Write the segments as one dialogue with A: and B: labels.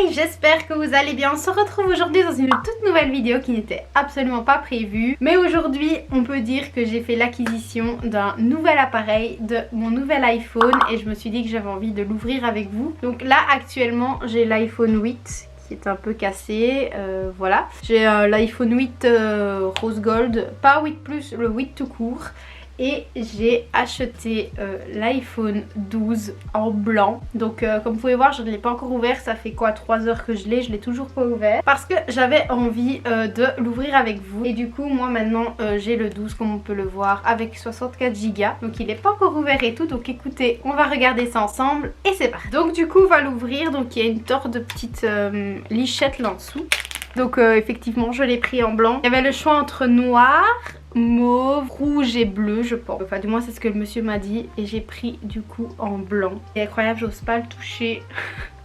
A: Hey, j'espère que vous allez bien. On se retrouve aujourd'hui dans une toute nouvelle vidéo qui n'était absolument pas prévue. Mais aujourd'hui, on peut dire que j'ai fait l'acquisition d'un nouvel appareil, de mon nouvel iPhone. Et je me suis dit que j'avais envie de l'ouvrir avec vous. Donc là, actuellement, j'ai l'iPhone 8 qui est un peu cassé. Voilà. J'ai l'iPhone 8 rose gold, pas 8 Plus, le 8 tout court. Et j'ai acheté l'iPhone 12 en blanc. Donc comme vous pouvez voir, je ne l'ai pas encore ouvert. Ça fait quoi, 3 heures que je l'ai toujours pas ouvert. Parce que j'avais envie de l'ouvrir avec vous. Et du coup, moi maintenant, j'ai le 12 comme on peut le voir avec 64 Go. Donc il n'est pas encore ouvert et tout. Donc écoutez, on va regarder ça ensemble. Et c'est parti. Donc du coup, on va l'ouvrir. Donc il y a une torre de petite lichette là en dessous. Donc effectivement, je l'ai pris en blanc. Il y avait le choix entre noir, mauve, rouge et bleu, je pense. Enfin, du moins, c'est ce que le monsieur m'a dit. Et j'ai pris du coup en blanc. C'est incroyable, j'ose pas le toucher.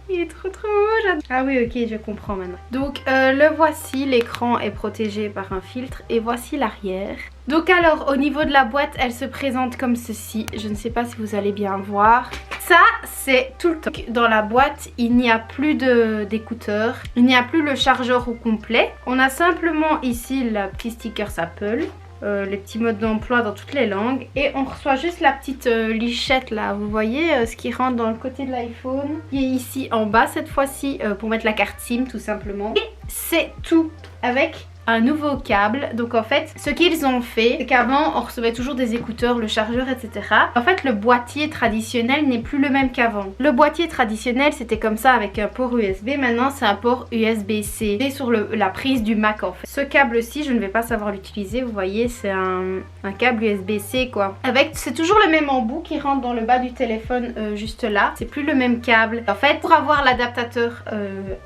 A: Il est trop beau. Ah oui, ok, je comprends maintenant. Donc le voici, l'écran est protégé par un filtre et voici l'arrière. Donc alors au niveau de la boîte, elle se présente comme ceci. Je ne sais pas si vous allez bien voir. Ça c'est tout le temps. Dans la boîte, il n'y a plus d'écouteurs. Il n'y a plus le chargeur au complet. On a simplement ici le petit sticker Apple. Les petits modes d'emploi dans toutes les langues et on reçoit juste la petite lichette là, vous voyez ce qui rentre dans le côté de l'iPhone qui est ici en bas cette fois-ci pour mettre la carte SIM tout simplement, et c'est tout avec un nouveau câble. Donc en fait ce qu'ils ont fait c'est qu'avant on recevait toujours des écouteurs, le chargeur etc. En fait le boîtier traditionnel n'est plus le même qu'avant. Le boîtier traditionnel c'était comme ça avec un port USB, maintenant c'est un port USB-C. C'est sur la prise du Mac en fait. Ce câble-ci je ne vais pas savoir l'utiliser, vous voyez c'est un câble USB-C quoi. C'est toujours le même embout qui rentre dans le bas du téléphone juste là. C'est plus le même câble. En fait pour avoir l'adaptateur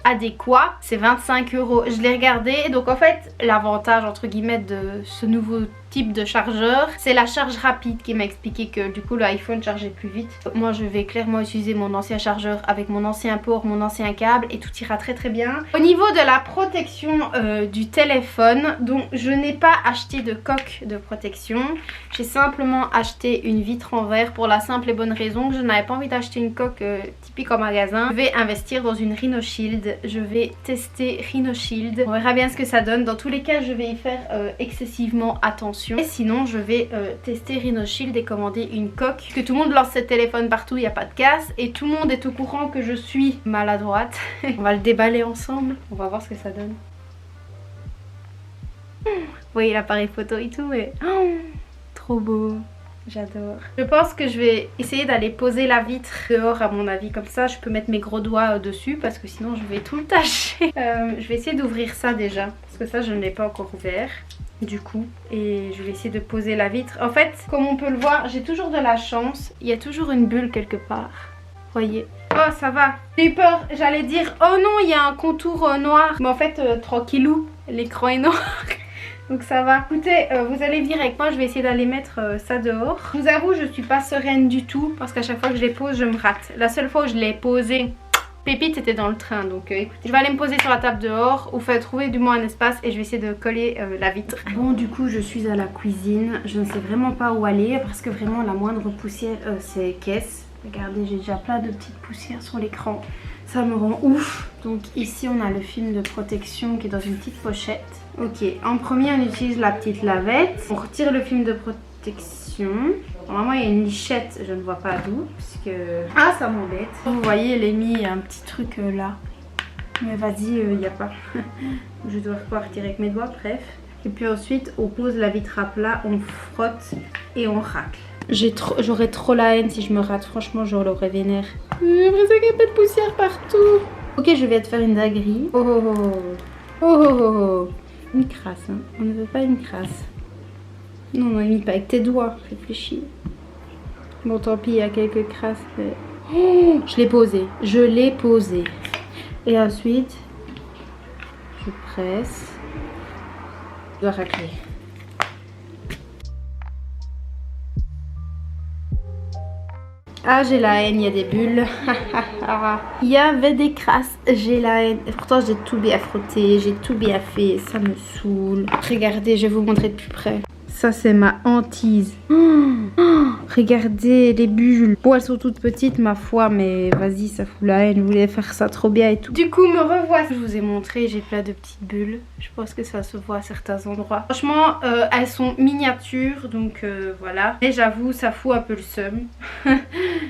A: adéquat c'est 25 €. Je l'ai regardé donc en fait l'avantage entre guillemets de ce nouveau type de chargeur, c'est la charge rapide qui m'a expliqué que du coup l'iPhone chargeait plus vite. Moi je vais clairement utiliser mon ancien chargeur avec mon ancien port, mon ancien câble et tout ira très bien. Au niveau de la protection du téléphone, donc je n'ai pas acheté de coque de protection. J'ai simplement acheté une vitre en verre pour la simple et bonne raison que je n'avais pas envie d'acheter une coque typique en magasin. Je vais investir dans une Rhino Shield. Je vais tester Rhino Shield. On verra bien ce que ça donne. Dans tous les cas je vais y faire excessivement attention. Et sinon je vais tester Rhino Shield et commander une coque. Que tout le monde lance ses téléphones partout, il n'y a pas de casse. Et tout le monde est au courant que je suis maladroite. On va le déballer ensemble. On va voir ce que ça donne. Vous voyez l'appareil photo et tout mais... Oh, trop beau. J'adore. Je pense que je vais essayer d'aller poser la vitre dehors à mon avis. Comme ça je peux mettre mes gros doigts dessus parce que sinon je vais tout le tâcher. Je vais essayer d'ouvrir ça déjà. Parce que ça je ne l'ai pas encore ouvert. Du coup, et je vais essayer de poser la vitre. En fait, comme on peut le voir, j'ai toujours de la chance. Il y a toujours une bulle quelque part. Voyez. Oh, ça va. J'ai eu peur. J'allais dire, oh non, il y a un contour noir. Mais en fait, tranquillou, l'écran est noir. Donc ça va. Écoutez, vous allez venir avec moi. Je vais essayer d'aller mettre ça dehors. Je vous avoue, je suis pas sereine du tout. Parce qu'à chaque fois que je les pose, je me rate. La seule fois où je l'ai posé... Pépite était dans le train donc écoutez, je vais aller me poser sur la table dehors ou faire trouver du moins un espace et je vais essayer de coller la vitre. Bon du coup je suis à la cuisine, je ne sais vraiment pas où aller parce que vraiment la moindre poussière c'est caisse. Regardez j'ai déjà plein de petites poussières sur l'écran, ça me rend ouf. Donc ici on a le film de protection qui est dans une petite pochette. Ok, en premier on utilise la petite lavette, on retire le film de protection. Normalement il y a une lichette, je ne vois pas d'où puisque... Ah ça m'embête. Vous voyez elle a mis un petit truc là. Mais vas-y il n'y a pas. Je dois pouvoir retirer avec mes doigts, bref. Et puis ensuite on pose la vitre à plat, on frotte et on racle. J'aurais trop la haine si je me rate, franchement je l'aurais vénère. J'ai l'impression qu'il y a pas de poussière partout. Ok je vais te faire une dinguerie. Oh oh oh oh oh oh oh. Une crasse hein, on ne veut pas une crasse. Non, non, limite pas avec tes doigts, réfléchis. Bon, tant pis, il y a quelques crasses. Mais... Oh, je l'ai posé. Et ensuite, je presse. Je dois racler. Ah, j'ai la haine, il y a des bulles. Il y avait des crasses, j'ai la haine. Et pourtant, j'ai tout bien frotté, j'ai tout bien fait. Ça me saoule. Regardez, je vais vous montrer de plus près. Ça c'est ma hantise. Regardez les bulles. Bon, elles sont toutes petites ma foi, mais vas-y, ça fout la haine. Je voulais faire ça trop bien et tout. Du coup, me revois. Je vous ai montré, j'ai plein de petites bulles. Je pense que ça se voit à certains endroits. Franchement, elles sont miniatures, donc voilà. Mais j'avoue, ça fout un peu le seum.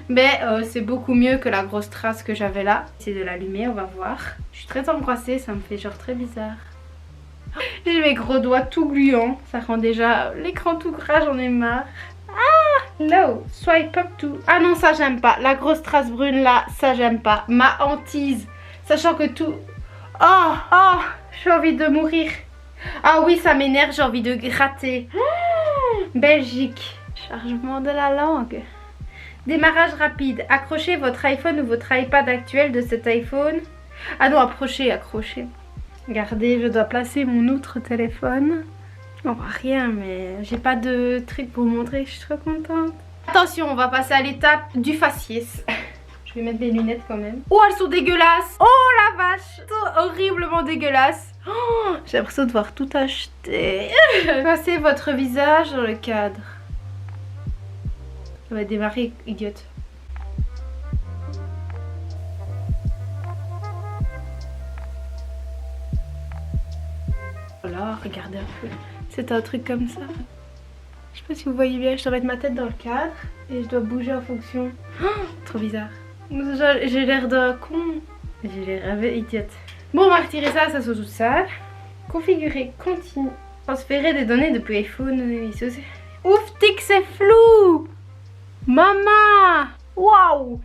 A: Mais c'est beaucoup mieux que la grosse trace que j'avais là. C'est de l'allumer, on va voir. Je suis très angoissée, ça me fait genre très bizarre. J'ai mes gros doigts tout gluants. Ça rend déjà l'écran tout gras, j'en ai marre. Ah, low, swipe up to. Ah non, ça j'aime pas. La grosse trace brune là, ça j'aime pas. Ma hantise. Sachant que tout... Oh, oh, j'ai envie de mourir. Ah oui, ça m'énerve, j'ai envie de gratter. Belgique. Chargement de la langue. Démarrage rapide. Accrochez votre iPhone ou votre iPad actuel de cet iPhone. Ah non, accrochez. Regardez, je dois placer mon autre téléphone. On voit rien, mais j'ai pas de truc pour vous montrer. Je suis trop contente. Attention, on va passer à l'étape du faciès. Je vais mettre des lunettes quand même. Oh, elles sont dégueulasses. Oh la vache, tout horriblement dégueulasses. Oh, j'ai l'impression de devoir tout acheter. Passez votre visage dans le cadre. Ça va démarrer, idiote. Voilà, regardez un peu. C'est un truc comme ça. Je sais pas si vous voyez bien, je dois mettre ma tête dans le cadre et je dois bouger en fonction. Oh, trop bizarre. J'ai l'air d'un con. J'ai l'air un peu idiote. Bon, on va retirer ça, ça soit tout sale. Configurer, continue. Transférer des données depuis iPhone. Ouf, tic, c'est flou. Maman. Waouh.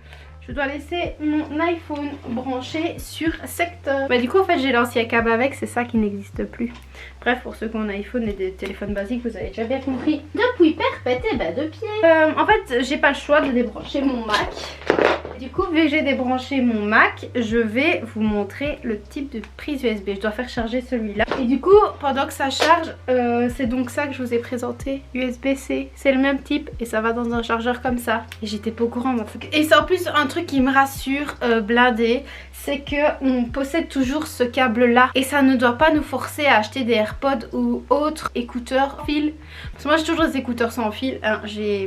A: Je dois laisser mon iPhone branché sur secteur. Bah du coup en fait j'ai l'ancien câble avec, c'est ça qui n'existe plus. Bref, pour ceux qui ont un iPhone et des téléphones basiques, vous avez déjà bien compris. Depuis perpète et bas de pied. En fait j'ai pas le choix de débrancher mon Mac. Du coup vu que j'ai débranché mon Mac, je vais vous montrer le type de prise USB. Je dois faire charger celui-là. Et du coup pendant que ça charge, c'est donc ça que je vous ai présenté. USB-C, c'est le même type et ça va dans un chargeur comme ça. Et j'étais pas au courant moi. Et c'est en plus un truc qui me rassure, blindé, c'est que on possède toujours ce câble là. Et ça ne doit pas nous forcer à acheter des AirPods ou autres écouteurs fil. Parce que moi j'ai toujours des écouteurs sans fil. Hein,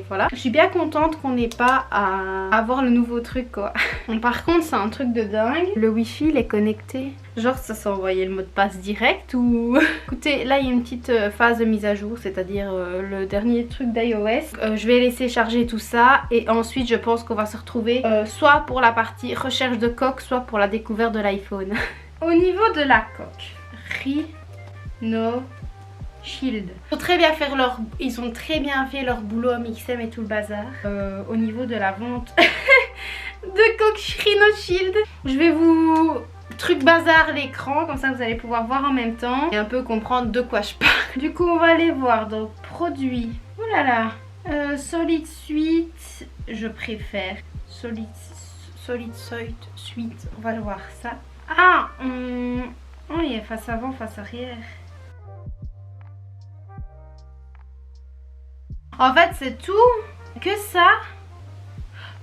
A: voilà. Je suis bien contente qu'on n'ait pas à avoir le nouveau truc quoi. Par contre c'est un truc de dingue. Le wifi il est connecté. Genre ça s'est envoyé le mot de passe direct ou... Écoutez, là il y a une petite phase de mise à jour, c'est-à-dire le dernier truc d'iOS. Je vais laisser charger tout ça et ensuite je pense qu'on va se retrouver soit pour la partie recherche de coque, soit pour la découverte de l'iPhone. Au niveau de la coque, Rhino Shield. Ils ont très bien fait leur boulot à MXM et tout le bazar. Au niveau de la vente de coque Rhino Shield, je vais vous... truc bazar l'écran, comme ça vous allez pouvoir voir en même temps et un peu comprendre de quoi je parle. Du coup on va aller voir dans produits. Oh là là, Solid Suite, je préfère Solid Suite, on va le voir ça. Ah, oh, il y a face avant, face arrière. En fait c'est tout que ça.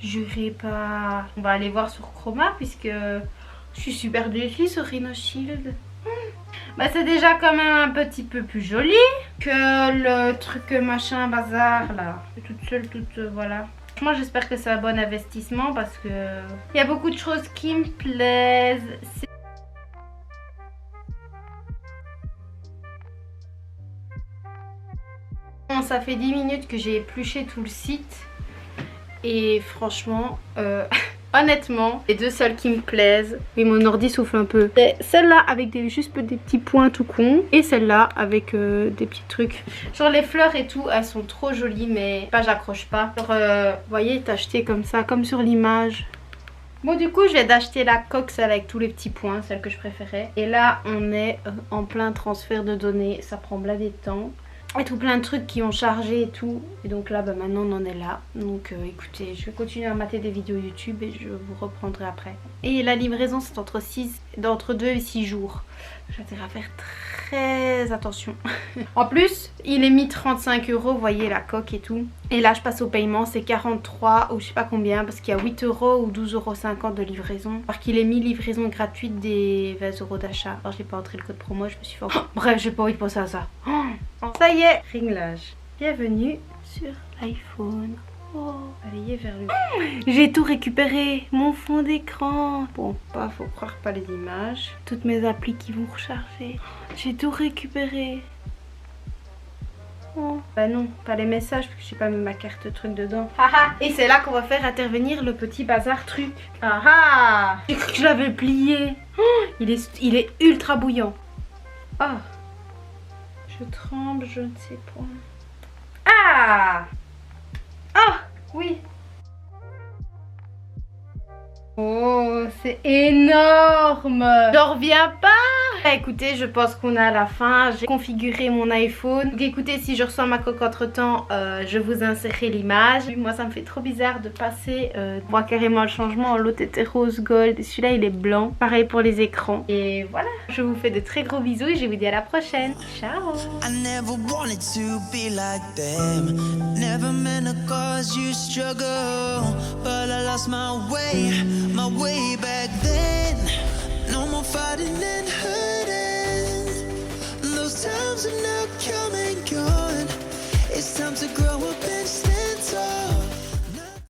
A: Jurez pas. On va aller voir sur Chroma puisque je suis super déçue sur Rhino Shield. Bah c'est déjà quand même un petit peu plus joli que le truc machin bazar là. Toute seule, voilà. Moi j'espère que c'est un bon investissement parce que il y a beaucoup de choses qui me plaisent. Bon, ça fait 10 minutes que j'ai épluché tout le site et franchement... honnêtement, les deux seules qui me plaisent. Oui, mon ordi souffle un peu. C'est celle-là avec juste des petits points tout con. Et celle-là avec des petits trucs. Genre les fleurs et tout, elles sont trop jolies. Mais pas, j'accroche pas. Genre, vous voyez, t'acheter comme ça, comme sur l'image. Bon, du coup, je viens d'acheter la coque, celle avec tous les petits points, celle que je préférais. Et là, on est en plein transfert de données. Ça prend blindé de temps. Et tout plein de trucs qui ont chargé et tout. Et donc là, bah, maintenant on en est là. Donc écoutez, je vais continuer à mater des vidéos YouTube et je vous reprendrai après. Et la livraison c'est entre 2 et 6 jours. J'ai intérêt à faire très attention. En plus, il est mis 35 €, vous voyez la coque et tout. Et là je passe au paiement, c'est 43 ou je sais pas combien parce qu'il y a 8 € ou 12,50 € de livraison. Alors qu'il est mis livraison gratuite des 20 € d'achat. Alors j'ai pas entré le code promo, je me suis fait... Oh, bref, j'ai pas envie de penser à ça. Oh, ça y est, réglage. Bienvenue sur l'iPhone. Oh, balayez vers le... J'ai tout récupéré, mon fond d'écran. Bon, faut croire pas les images. Toutes mes applis qui vont recharger. J'ai tout récupéré. Oh. Bah non, pas les messages parce que j'ai pas mis ma carte truc dedans. Et c'est là qu'on va faire intervenir le petit bazar truc. J'ai cru que je l'avais plié. Oh, il est ultra bouillant. Ah, je tremble, je ne sais point. Oui. Oh, c'est énorme. J'en reviens pas. Écoutez, je pense qu'on est à la fin. J'ai configuré mon iPhone. Donc écoutez, si je reçois ma coque entre temps, je vous insérerai l'image. Moi, ça me fait trop bizarre de passer. Voir carrément le changement. L'autre était rose gold et celui-là il est blanc. Pareil pour les écrans. Et voilà, je vous fais de très gros bisous et je vous dis à la prochaine. Ciao.
B: I never wanted to be like them. Never meant to cause you struggle, but I lost my way back then. No more fighting and hurting. Those times are now come and gone. It's time to grow.